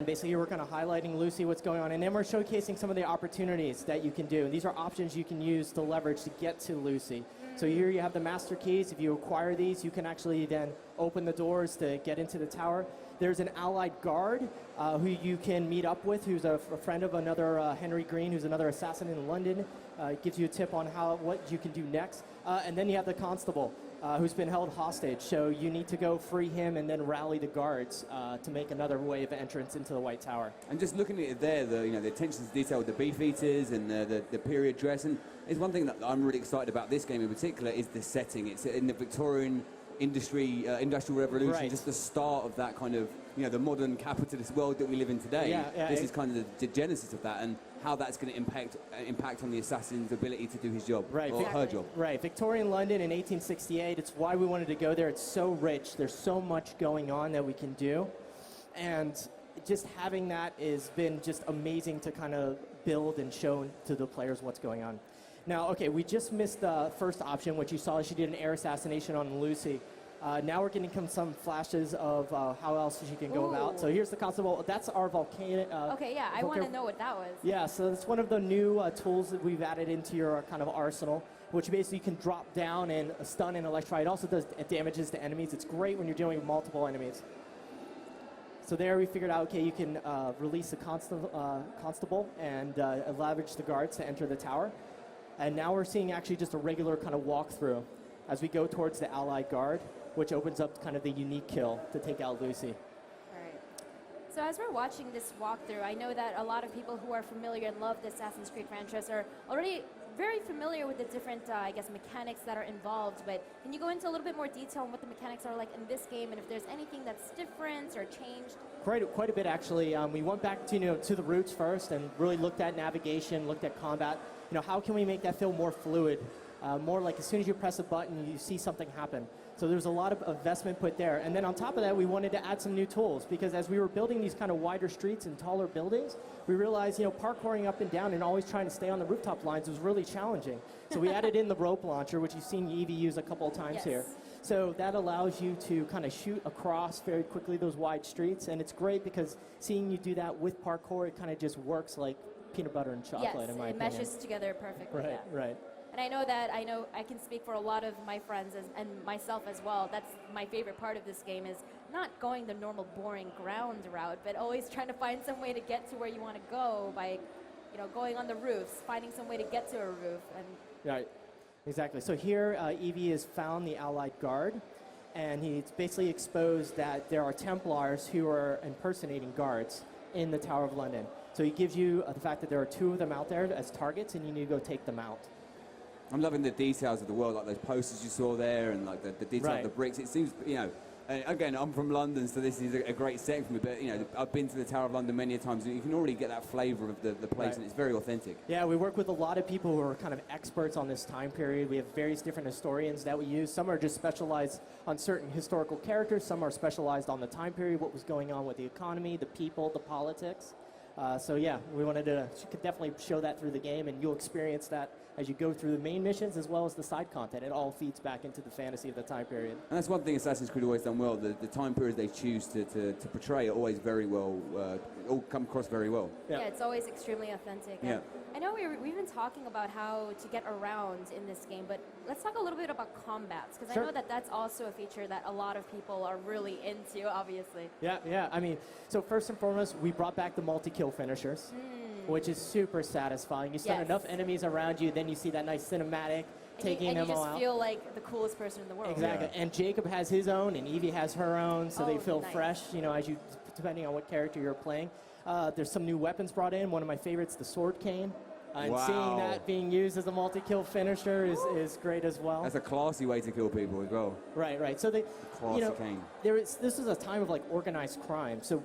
Basically, we're kind of highlighting loosely what's going on, and then we're showcasing some of the opportunities that you can do. And these are options you can use to leverage to get to Lucy. So here you have the master keys. If you acquire these, you can actually then open the doors to get into the tower. There's an allied guard who you can meet up with, who's a friend of another Henry Green, who's another assassin in London. Gives you a tip on what you can do next. And then you have the constable, who's been held hostage. So you need to go free him and then rally the guards to make another way of entrance into the White Tower. And just looking at it there, the attention to detail with the beefeaters and the period dress, and it's one thing that I'm really excited about this game in particular is the setting. It's in the Victorian industrial revolution, right. Just the start of that kind of, the modern capitalist world that we live in today. This is kind of the genesis of that, and how that's going to impact on the assassin's ability to do his job, right. Or her job. Right, Victorian London in 1868, it's why we wanted to go there. It's so rich, there's so much going on that we can do, and just having that has been just amazing to kind of build and show to the players what's going on. Now, okay, we just missed the first option, which you saw she did an air assassination on Lucy. Now we're getting some flashes of how else she can go about. So here's the constable. That's our volcano. Okay, yeah, I want to know what that was. Yeah, so it's one of the new tools that we've added into your kind of arsenal, which basically can drop down and stun and electrify. It also does damages to enemies. It's great when you're dealing with multiple enemies. So there we figured out, okay, you can release the constable and leverage the guards to enter the tower. And now we're seeing actually just a regular kind of walkthrough as we go towards the allied guard, which opens up kind of the unique kill to take out Lucy. All right. So as we're watching this walkthrough, I know that a lot of people who are familiar and love the Assassin's Creed franchise are already very familiar with the different, I guess, mechanics that are involved. But can you go into a little bit more detail on what the mechanics are like in this game, and if there's anything that's different or changed? Quite a bit, actually. We went back to to the roots first and really looked at navigation, looked at combat. How can we make that feel more fluid? More like as soon as you press a button, you see something happen. So there's a lot of investment put there. And then on top of that, we wanted to add some new tools, because as we were building these kind of wider streets and taller buildings, we realized, parkouring up and down and always trying to stay on the rooftop lines was really challenging. So we added in the rope launcher, which you've seen Evie use a couple of times here. So that allows you to kind of shoot across very quickly those wide streets. And it's great because seeing you do that with parkour, it kind of just works like peanut butter and chocolate, in my opinion. Yes, it meshes together perfectly. Right, right. And I know I can speak for a lot of my friends and myself as well. That's my favorite part of this game, is not going the normal boring ground route, but always trying to find some way to get to where you want to go by, going on the roofs, finding some way to get to a roof. And right, exactly. So here, Evie has found the allied guard, and he's basically exposed that there are Templars who are impersonating guards in the Tower of London. So he gives you the fact that there are 2 of them out there as targets, and you need to go take them out. I'm loving the details of the world, like those posters you saw there, and like the detail of the bricks. It seems, again, I'm from London, so this is a great setting for me. But I've been to the Tower of London many times, and you can already get that flavour of the place, and it's very authentic. Yeah, we work with a lot of people who are kind of experts on this time period. We have various different historians that we use. Some are just specialized on certain historical characters. Some are specialized on the time period, what was going on with the economy, the people, the politics. So yeah, we wanted to definitely show that through the game, and you'll experience that as you go through the main missions as well as the side content. It all feeds back into the fantasy of the time period. And that's one thing Assassin's Creed always done well. The time periods they choose to portray are always very well, all come across very well. Yeah, it's always extremely authentic. Yeah. I know we've been talking about how to get around in this game, but let's talk a little bit about combats, because I know that that's also a feature that a lot of people are really into, obviously. Yeah. I mean, so first and foremost, we brought back the multi-kill finishers, which is super satisfying. You stun enough enemies around you, then you see that nice cinematic taking them all out. And you just feel like the coolest person in the world. Exactly. And Jacob has his own, and Evie has her own, so they feel fresh, as you, depending on what character you're playing. There's some new weapons brought in. One of my favorites, the sword cane. And seeing that being used as a multi-kill finisher is great as well. That's a classy way to kill people as well. Right. So cane. This was a time of organized crime. So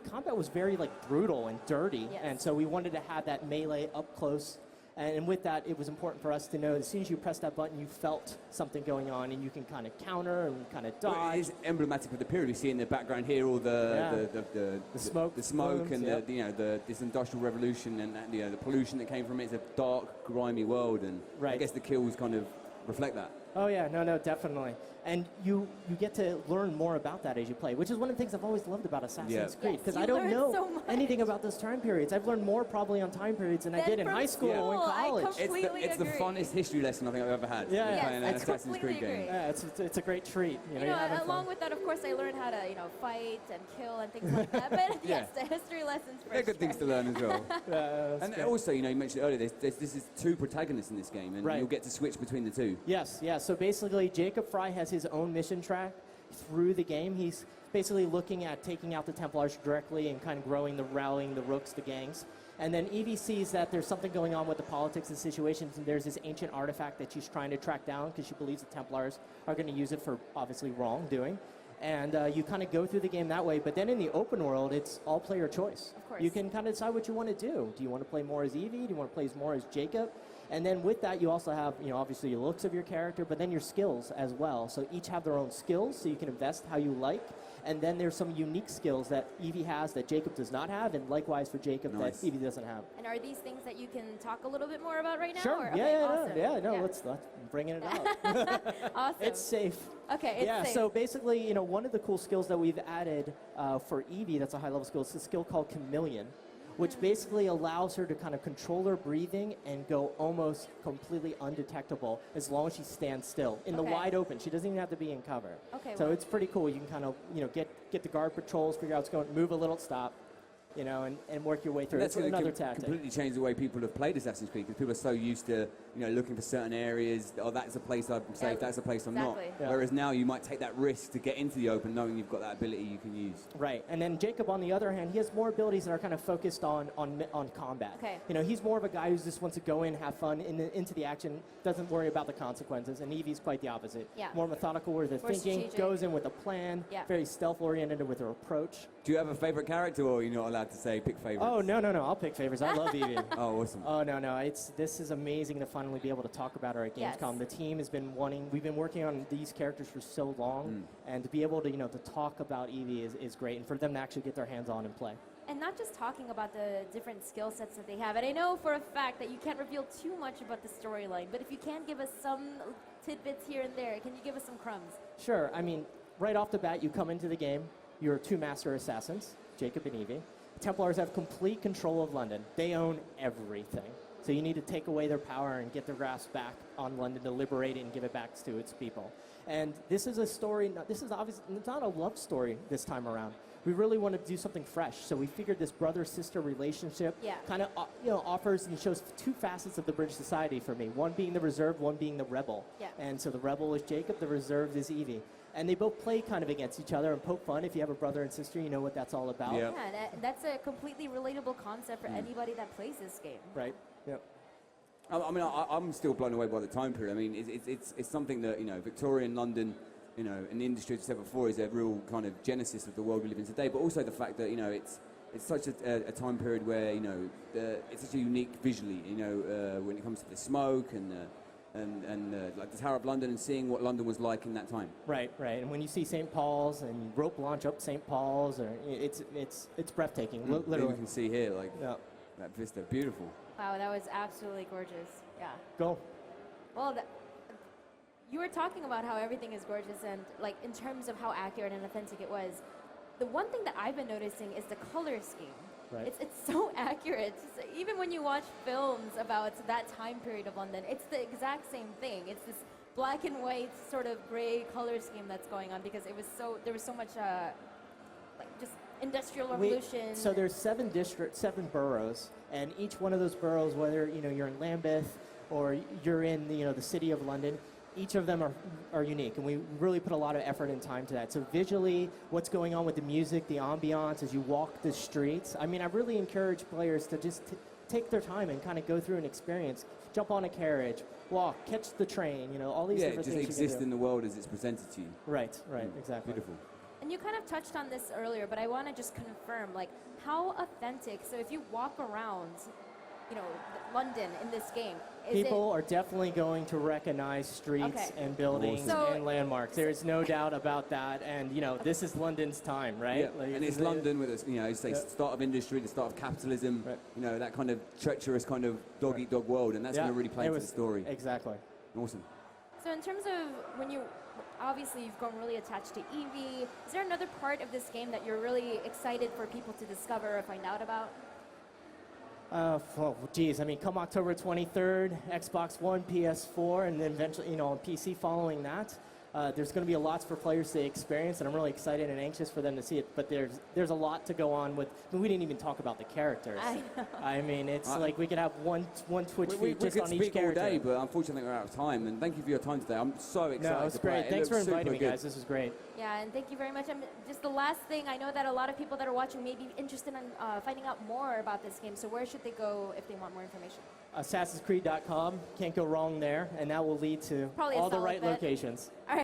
combat was very brutal and dirty, and so we wanted to have that melee up close. And with that, it was important for us to know as soon as you press that button, you felt something going on, and you can kind of counter and kind of dodge. Well, it is emblematic of the period. You see in the background here all the smoke, plumes, and this industrial revolution and the pollution that came from it. It's a dark, grimy world, and I guess the kills kind of reflect that. Oh yeah, no, definitely. And you get to learn more about that as you play, which is one of the things I've always loved about Assassin's Creed, because you I don't learn know so much. anything about those time periods. I've learned more probably on time periods than I did in from high school or in school, I college. completely It's the agree. funnest history lesson I think I've ever had. Yeah. Yes, playing I an Assassin's completely Creed game. agree. Yeah, it's a great treat. You you're know, having fun. along with that, of course, I learned how to, fight and kill and things like that. But yes, the history lessons for They're good things to learn as well. That's And great. also, you mentioned earlier, this is two protagonists in this game, and Right. you'll get to switch between the two. Yes, yeah. So basically, Jacob Frye has his own mission track through the game. He's basically looking at taking out the Templars directly and kind of rallying the rooks, the gangs. And then Evie sees that there's something going on with the politics and situations, and there's this ancient artifact that she's trying to track down because she believes the Templars are going to use it for obviously wrongdoing. And you kind of go through the game that way. But then in the open world, it's all player choice. Of course. You can kind of decide what you want to do. Do you want to play more as Evie? Do you want to play more as Jacob? And then with that, you also have, obviously the looks of your character, but then your skills as well. So each have their own skills, so you can invest how you like. And then there's some unique skills that Evie has that Jacob does not have, and likewise for Jacob Nice. that Evie doesn't have. And are these things that you can talk a little bit more about right now? Sure. Or? Yeah, Okay, yeah, awesome. yeah. Let's bring it out. Awesome. It's safe. Okay, it's Yeah, safe. so basically, one of the cool skills that we've added for Evie that's a high-level skill is a skill called Chameleon, which basically allows her to kind of control her breathing and go almost completely undetectable as long as she stands still in the Okay. wide open. She doesn't even have to be in cover. Okay, So well. it's pretty cool. You can kind of, get the guard patrols, figure out what's going, move a little, stop, and work your way through. That's It's going to another tactic. completely change the way people have played Assassin's Creed, because people are so used to, looking for certain areas. Oh, that's a place I'm safe. That's a place I'm not. Exactly. Yeah. Whereas now you might take that risk to get into the open, knowing you've got that ability you can use. Right, and then Jacob, on the other hand, he has more abilities that are kind of focused on combat. Okay. He's more of a guy who just wants to go in, have fun, into the action, doesn't worry about the consequences, and Evie's quite the opposite. Yeah. More methodical with her More thinking, strategic. goes in with a plan, Yeah. very stealth-oriented with her approach. Do you have a favorite character, or are you not allowed to say pick favorites? Oh, no, I'll pick favorites. I love Evie. Oh, awesome. Oh, no, this is amazing to finally be able to talk about her at Yes. Gamescom. The team has been we've been working on these characters for so long, and to be able to, to talk about Evie is great, and for them to actually get their hands on and play. And not just talking about the different skill sets that they have. And I know for a fact that you can't reveal too much about the storyline, but if you can give us some tidbits here and there, can you give us some crumbs? Sure. I mean, right off the bat, you come into the game, you're two master assassins, Jacob and Evie. Templars have complete control of London. They own everything. So you need to take away their power and get their grasp back on London to liberate it and give it back to its people. And this is a story, this is obviously it's not a love story this time around. We really want to do something fresh. So we figured this brother-sister relationship kind of offers and shows two facets of the British society for me. One being the reserved, one being the rebel. Yeah. And so the rebel is Jacob, the reserved is Evie. And they both play kind of against each other and poke fun. If you have a brother and sister, you know what that's all about. Yeah. Yeah, that's a completely relatable concept for anybody that plays this game. Right. Yep. I mean, I'm still blown away by the time period. I mean, it's something that, Victorian London, in the industry, as I said before, is a real kind of genesis of the world we live in today. But also the fact that, it's such a time period where, it's such a unique visually, when it comes to the smoke and like the Tower of London and seeing what London was like in that time. Right. And when you see St. Paul's and you rope launch up St. Paul's, it's breathtaking, literally. You can see here, like, Yeah. that vista, beautiful. Wow, that was absolutely gorgeous. Yeah. Go. Well, you were talking about how everything is gorgeous and, like, in terms of how accurate and authentic it was. The one thing that I've been noticing is the color scheme. Right. It's so accurate. Even when you watch films about that time period of London, it's the exact same thing. It's this black and white sort of gray color scheme that's going on because there was so much just industrial revolution. So there's 7 boroughs, and each one of those boroughs, whether you're in Lambeth or you're in the city of London, each of them are unique, and we really put a lot of effort and time to that. So visually, what's going on with the music, the ambiance as you walk the streets. I mean, I really encourage players to just take their time and kind of go through an experience, jump on a carriage, walk, catch the train, all these different just things. exist in the world as it's presented to you. Right, exactly. Beautiful. And you kind of touched on this earlier, but I want to just confirm, like, how authentic. So if you walk around, London in this game, People are definitely going to recognize streets and buildings So- and landmarks. There's no doubt about that. And, this is London's time, right? Yeah. Like, And it's London with the start of industry, the start of capitalism, Right. that kind of treacherous kind of dog-eat-dog world, and that's going to really play it into was- the story. Exactly. Awesome. So in terms of when you, obviously you've grown really attached to Evie, is there another part of this game that you're really excited for people to discover or find out about? Well, geez, I mean, come October 23rd, Xbox One, PS4, and then eventually, on PC following that. There's going to be a lot for players to experience, and I'm really excited and anxious for them to see it. But there's a lot to go on with. I mean, we didn't even talk about the characters. I know. I mean, it's like we could have one Twitch feed just on each character. We could speak all day, but unfortunately we're out of time. And thank you for your time today. I'm so excited. No, it's great. Thanks for inviting me, guys. This was great. Yeah, and thank you very much. Just the last thing, I know that a lot of people that are watching may be interested in finding out more about this game. So where should they go if they want more information? AssassinsCreed.com. Can't go wrong there, and that will lead to Probably all the right locations. All right.